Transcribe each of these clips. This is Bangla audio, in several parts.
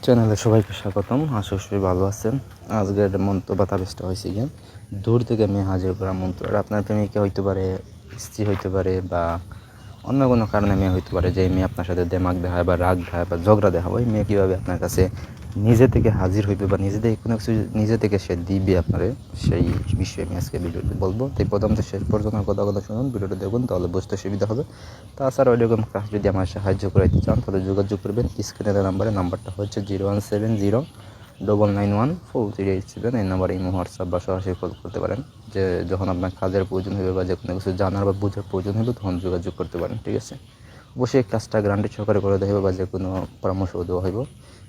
চ্যানেলে সবাইকে স্বাগতম। আশা করি ভালো আছেন। আজকের মন্ত্র বা তাবিজটা হয়েছে গিয়ে দূর থেকে মেয়ে হাজির করা মন্ত্র। আর আপনার প্রেমিকা হইতে পারে, স্ত্রী হইতে পারে, বা অন্য কোনো কারণে মেয়ে হইতে পারে যে মেয়ে আপনার সাথে দেমাগ দেখায় বা রাগ দেখায় বা ঝগড়া দেখায়। ওই মেয়ে কীভাবে আপনার কাছে নিজে থেকে হাজির হইবে বা নিজে থেকে কোনো কিছু নিজে থেকে সে দিবে আপনারে, সেই বিষয়ে আমি আজকে ভিডিওতে বলবো। তাই প্রথম থেকে শেষ পর্যন্ত কথা শুনুন, ভিডিওটা দেখুন, তাহলে বুঝতে সুবিধা হবে। তাছাড়া ওইরকম কাজ যদি আমার সাহায্য করাইতে চান তাহলে যোগাযোগ করবেন স্ক্রিনের নাম্বারটা হচ্ছে 0170991438 এই নাম্বারে ইমো, হোয়াটসঅ্যাপ বা সরাসরি কল করতে পারেন। যে যখন আপনার কাজের প্রয়োজন হবে বা যে কোনো কিছু জানার বা বোঝার প্রয়োজন হবে তখন যোগাযোগ করতে পারেন, ঠিক আছে। অবশ্যই কাজটা গ্যারান্টি সহকারে করে দেওয়া হবে বা যে কোনো পরামর্শও দেওয়া হইব।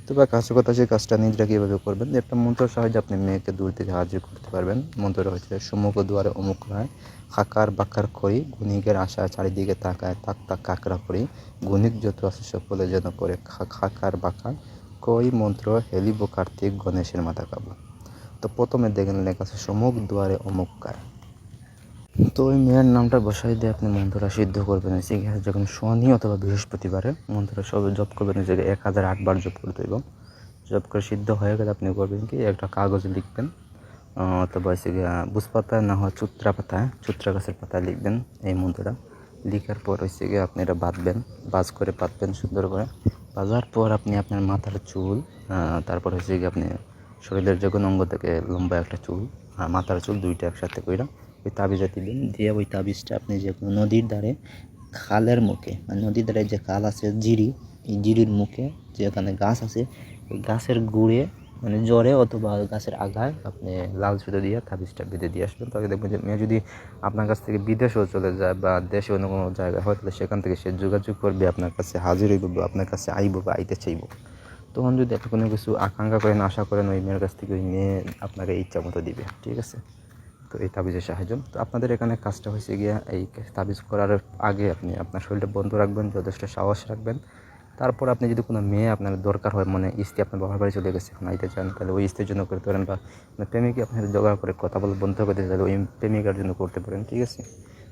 তো বা কাজের কথা, সেই কাজটা নিজেরা কীভাবে করবেন, একটা মন্ত্রের সাহায্যে আপনি মেয়েকে দূর থেকে হাজির করতে পারবেন। মন্ত্রটা হচ্ছে সম্মুখ দুয়ারে অমুক নয়, হাকার বাকার করি গুণিকের আশা চারিদিকে তাকায় তাক তাক কাকরা করি, গুণিক যত আছে সকলে যেন করে খাকার বাকার কই মন্ত্র হেলিব কার্তিক গণেশের মাথা কাবু। তো প্রথমে দেখেন লেখা আছে সম্মুখ দুয়ারে অমুক কায়। তো ওই মেয়ের নামটা বসাই দিয়ে আপনি মন্ত্রটা সিদ্ধ করবেন। যখন শনি অথবা বৃহস্পতিবারে মন্ত্রটা সব জপ করবেন, এই জায়গায় 1008 বার জপ করতে হইব। জপ করে সিদ্ধ হয়ে গেলে আপনি করবেন কি, একটা কাগজে লিখবেন, অথবা হচ্ছে বুঝ পাতায় না হয় চুত্রা পাতায়, চুত্রা গাছের পাতায় লিখবেন এই মন্ত্রটা। লিখার পর হচ্ছে গিয়ে আপনি এটা বাঁধবেন, বাজ করে বাঁধবেন সুন্দর করে। বাঁধার পর আপনি আপনার মাথার চুল, তারপর হচ্ছে গিয়ে আপনি শরীরের যে কোনো অঙ্গ থেকে লম্বা একটা চুল আর মাথার চুল দুইটা একসাথে কইরা ওই তাবিজে দিবেন। দিয়ে ওই তাবিজটা আপনি যে কোনো নদীর ধারে খালের মুখে, মানে নদীর ধারে যে খাল আছে জিরি, এই জিরির মুখে যেখানে গাছ আছে ওই গাছের গুঁড়ে মানে জ্বরে অথবা গাছের আগায় আপনি লাল সুতো দিয়ে তাবিজটা বেঁধে দিয়ে আসবেন। তাহলে দেখবেন যে মেয়ে যদি আপনার কাছ থেকে বিদেশেও চলে যায় বা দেশে অন্য কোনো জায়গায় হয়, তাহলে সেখান থেকে সে যোগাযোগ করবে, আপনার কাছে হাজির হইব বা আপনার কাছে আইব বা আইতে চাইব। তখন যদি আপনি কোনো কিছু আকাঙ্ক্ষা করেন, আশা করেন, ওই মেয়ের কাছ থেকে ওই মেয়ে আপনাকে ইচ্ছা মতো দিবে, ঠিক আছে। তো এই তাবিজের সাহায্য তো আপনাদের এখানে কাজটা হয়েছে গিয়া এই তাবিজ করার আগে আপনি আপনার শরীরটা বন্ধ রাখবেন, যথেষ্ট সাহস রাখবেন। তারপর আপনি যদি কোনো মেয়ে আপনার দরকার হয়, মানে স্ত্রী আপনার বাবার বাড়ি চলে গেছে, এখন আইতে চান, তাহলে ওই স্ত্রীর জন্য করতে পারেন। বা প্রেমিকা আপনার জোগাড় করে কথা বলে বন্ধ করতে চাইলে ওই প্রেমিকার জন্য করতে পারেন, ঠিক আছে।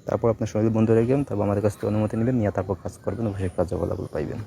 তারপর আপনার শরীর বন্ধ রেখে তারপর আমাদের কাছ থেকে অনুমতি নেবেন, নিয়ে তারপর কাজ করবেন, অবশ্যই কার্য ফলাফল পাইবেন।